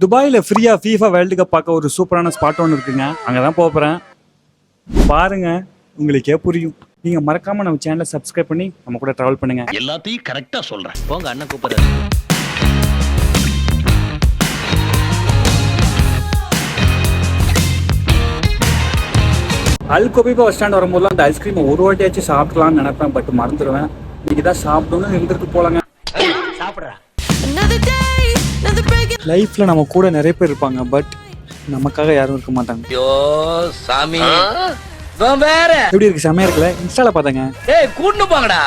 துபாயில் ஃப்ரீயாக FIFA world cup பார்க்க ஒரு சூப்பரான ஸ்பாட் ஒன்று இருக்குங்க. அங்கே தான் போகிறேன். பாருங்க, உங்களுக்கே புரியும். நீங்கள் மறக்காமல் நம்ம சேனலை சப்ஸ்கிரைப் பண்ணி நம்ம கூட ட்ராவல் பண்ணுங்க. எல்லாத்தையும் கரெக்டாக சொல்கிறேன். போங்க, அண்ணன் கூப்பிடுறாரு. அல் கொபீபா பஸ் ஸ்டாண்ட் வரும்போதுலாம் அந்த ஐஸ்கிரீமை ஒரு வாட்டியாச்சும் சாப்பிடலாம்னு நினைப்பேன். பட் மறந்துடுவேன். இன்னைக்கு தான் சாப்பிடணும்னு இருந்துட்டு போலாங்க. சாப்பிட்றா. லைஃப்ல நம்ம கூட நிறைய பேர் இருப்பாங்க. பட் நமக்காக யாரும் இருக்க மாட்டாங்க. ஐயோ சாமி, வேற எப்படி இருக்கு? செமையா இருக்குல்ல? இன்ஸ்டால பார்த்தாங்க. ஏய் கூட்டு போங்கடா.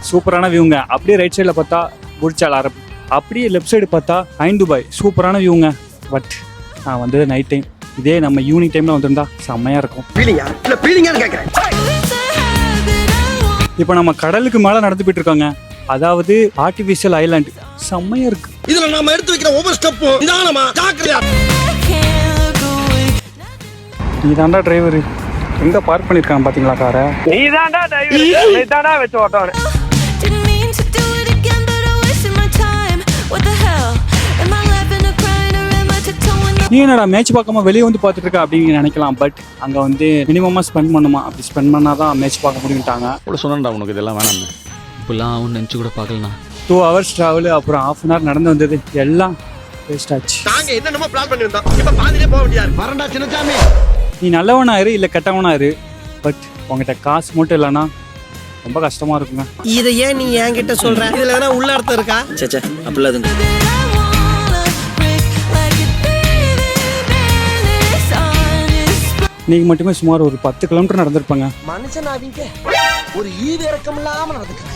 சூப்பரான வியூங்க. அப்படியே ரைட் சைடில் பார்த்தா புர்ஜ் அல் அரப், அப்படியே லெஃப்ட் சைடு பார்த்தா ஐன் துபாய். சூப்பரான வியூங்க. பட் நான் வந்து நைட் டைம், இதே நம்ம ஈவினிங் டைம்ல வந்திருந்தா செம்மையா இருக்கும். இப்போ நம்ம கடலுக்கு மேலே நடந்து போயிட்டு இருக்காங்க. அதாவது ஆர்டிஃபிஷியல் ஐலாண்ட். செம்மையா இருக்கு. இதுல நாம எடுத்து வைக்கிற ஒவ்வொரு ஸ்டெப்பும் நிதானமா ஜாக்கிரதையா. நீ தாண்டா டிரைவர். எங்க பார்க் பண்ணிருக்காங்க பாத்தீங்களா காரை? நீ தாண்டா டிரைவர். நீ தாண்டா வச்சு ஓட்டவனே. நீ என்னடா மேட்ச் பார்க்காம வெளியே வந்து பார்த்துட்டு இருக்க அப்படின்னு நினைக்கலாம். பட் அங்கே வந்து மினிமமாக ஸ்பெண்ட் பண்ணுமா. அப்படி ஸ்பெண்ட் பண்ணாதான் மேட்ச் பார்க்க முடியும்ட்டாங்க. கூட சொன்னா உனக்கு இதெல்லாம் வேணாம். இப்பெல்லாம் அவன் நினச்சி கூட பார்க்கலாம். 2 hours ட்ராவல், அப்புறம் 1/2 hour நடந்து வந்தது, எல்லாம் வேஸ்ட் ஆச்சு. நாங்க என்னென்னமோ பிளான் பண்ணி வந்தோம். இப்ப பாதியிலே போக முடியாது. வரண்டா சின்னசாமி. நீ நல்லவனா இரு, இல்லை கெட்டவனா இரு. பட் உங்ககிட்ட காசு மட்டும் இல்லைன்னா ரொம்ப கஷ்டமா இருக்குங்க. இதை ஏன் நீ என்கிட்ட சொல்ற? இதுல எதனா உள்ள அர்த்தம் இருக்கா? சேச்சே அப்படிலாம் எதுவும். இன்னைக்கு மட்டுமே சுமார் ஒரு 10 கிலோமீட்டர் நடந்திருப்பாங்க. மனுஷனாவீங்க ஒரு ஈவு இறக்கம் இல்லாம நடந்துக்கிறாங்க.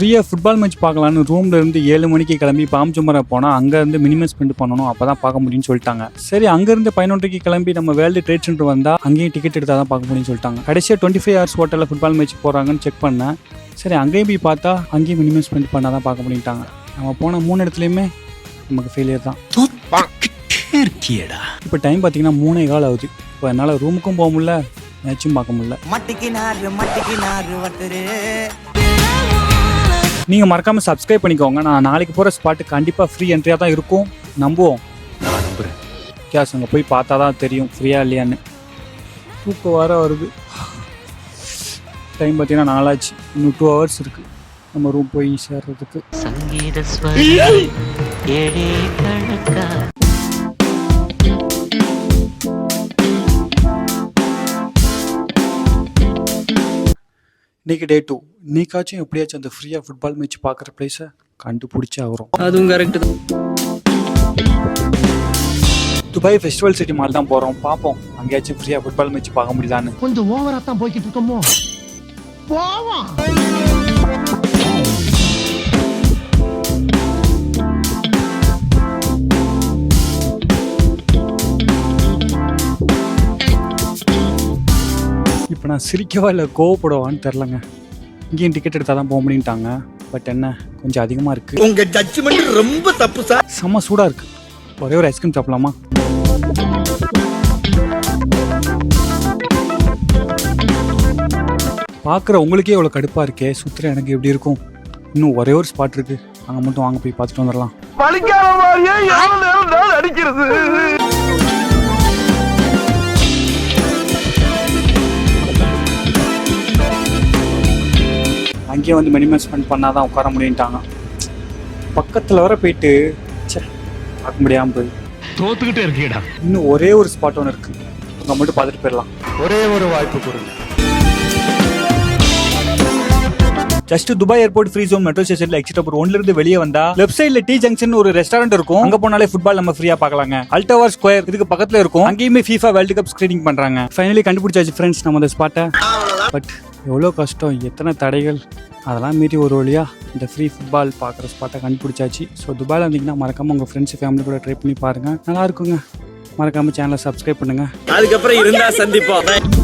ஃப்ரீயாக ஃபுட்பால் மேட்ச் பார்க்கலான்னு ரூம்ல இருந்து 7 மணிக்கு கிளம்பி பாம்ஜுமரா போனால் அங்கேருந்து மினிமம் ஸ்பெண்ட் பண்ணணும். அப்போ தான் பார்க்க முடியும்னு சொல்லிட்டாங்க. சரி, அங்கேருந்து 11:30க்கு கிளம்பி நம்ம வேர்ல்டு ட்ரேட் சென்டர் வந்தால் அங்கேயும் டிக்கெட் எடுத்தால் தான் பார்க்க முடியும்னு சொல்லிட்டாங்க. கடைசியாக 25 hours ஹோட்டலில் ஃபுட்பால் மேட்ச் போகிறாங்கன்னு செக் பண்ணேன். சரி, அங்கேயும் போய் பார்த்தா அங்கேயும் மினிமம் ஸ்பெண்ட் பண்ணால் தான் பார்க்க முடியும்ட்டாங்க. நம்ம போன 3 இடத்துலையுமே நமக்கு ஃபெயிலியர் தான். இப்போ டைம் பார்த்தீங்கன்னா 3:15 ஆகுது. இப்போ என்னால் ரூமுக்கும் போக முடியல, மேட்சும் பார்க்க முடியல. நீங்கள் மறக்காமல் சப்ஸ்கிரைப் பண்ணிக்கோங்க. நான் நாளைக்கு போகிற ஸ்பாட்டு கண்டிப்பாக ஃப்ரீ என்ட்ரியாக தான் இருக்கும். நம்புவோம். நான் நம்புகிறேன். கேஸ் அங்கே போய் பார்த்தா தான் தெரியும் ஃப்ரீயாக இல்லையான்னு. தூக்கம் வர வருது. டைம் பார்த்தீங்கன்னா 4 ஆச்சு. இன்னும் 2 hours இருக்குது நம்ம ரூம் போய் சேர்றதுக்கு. இன்னைக்கு டே 2. இன்னைக்காச்சும் எப்படியாச்சும் அந்த ஃப்ரீயாக ஃபுட்பால் மேட்ச் பார்க்குற பிளேஸை கண்டுபிடிச்சா வரும். அதுவும் கரெக்டு தான். துபாய் ஃபெஸ்டிவல் சிட்டி மால் தான் போகிறோம். பார்ப்போம் அங்கேயாச்சும் ஃப்ரீயாக ஃபுட்பால் மேட்ச் பார்க்க முடியுதான்னு. கொஞ்சம் ஓவரா தான் போய்கிட்டு இருக்கோமோ. போவா. இப்போ நான் சிரிக்கவா இல்லை கோவப்படவான்னு தெரிலங்க. இங்கேயும் டிக்கெட் எடுத்தால் தான் போக முடியும்ட்டாங்க. பட் என்ன, கொஞ்சம் அதிகமாக இருக்குது. உங்க ஜட்ஜ்மெண்ட் ரொம்ப தப்பு சார். செம்ம சூடாக இருக்குது. ஒரே ஒரு ஐஸ்கிரீம் சாப்பிடலாமா? பார்க்குற உங்களுக்கே எவ்வளோ கடுப்பாக இருக்கே. சுற்றுற எனக்கு எப்படி இருக்கும்? இன்னும் ஒரே ஒரு ஸ்பாட் இருக்குது. அங்கே மட்டும் வாங்க போய் பார்த்துட்டு வந்துடலாம். பலிக்கார மாதிரியே எவ்வளவு நேரம் நான் அடிக்கிறது. அங்கேயே வந்து மினிமம் ஸ்பெண்ட் பண்ணால் தான் உட்கார முடியும்ட்டாங்க. பக்கத்தில் வர போயிட்டு பார்க்க முடியாமல் போய் தோத்துக்கிட்டே இருக்கீடா. இன்னும் ஒரே ஒரு ஸ்பாட் ஒன்று இருக்குது. அங்கே மட்டும் பார்த்துட்டு போயிடலாம். ஒரே ஒரு வாய்ப்பு கொடுங்க. Just Dubai airport free zone metro ஸ்டேஷன்ல எக்ஸிட் நம்பர் 1ல இருந்து வெளியே வந்தா லெஃப்ட் சைடுல டி ஜங்ஷன் ஒரு ரெஸ்டாரண்ட் இருக்கும். அங்க போனாலே ஃபுட்பால் நம்ம ஃப்ரீயா பார்க்கலாங்க. அல்டவர் ஸ்கொயர் இதுக்கு பக்கத்துல இருக்கும். அங்கேயுமே FIFA வேர்ல்டு கப் ஸ்கிரீனிங் பண்றாங்க. ஃபைனலி கண்டுபிடிச்சாச்சு ஃப்ரெண்ட்ஸ் நம்ம அந்த ஸ்பாட்டை. பட் எவ்வளோ கஷ்டம், எத்தனை தடைகள், அதெல்லாம் மீறி ஒரு வழியா இந்த ஃப்ரீ ஃபுட்பால் பார்க்குற ஸ்பாட்டை கண்டுபிடிச்சாச்சு. ஸோ துபாயில் இருந்தீங்கன்னா மறக்காம உங்கள் ஃப்ரெண்ட்ஸ் ஃபேமிலி கூட ட்ரை பண்ணி பாருங்க, நல்லா இருக்குங்க. மறக்காமல் சேனலை சப்ஸ்கிரைப் பண்ணுங்கள். அதுக்கப்புறம் இருந்தா சந்திப்போம்.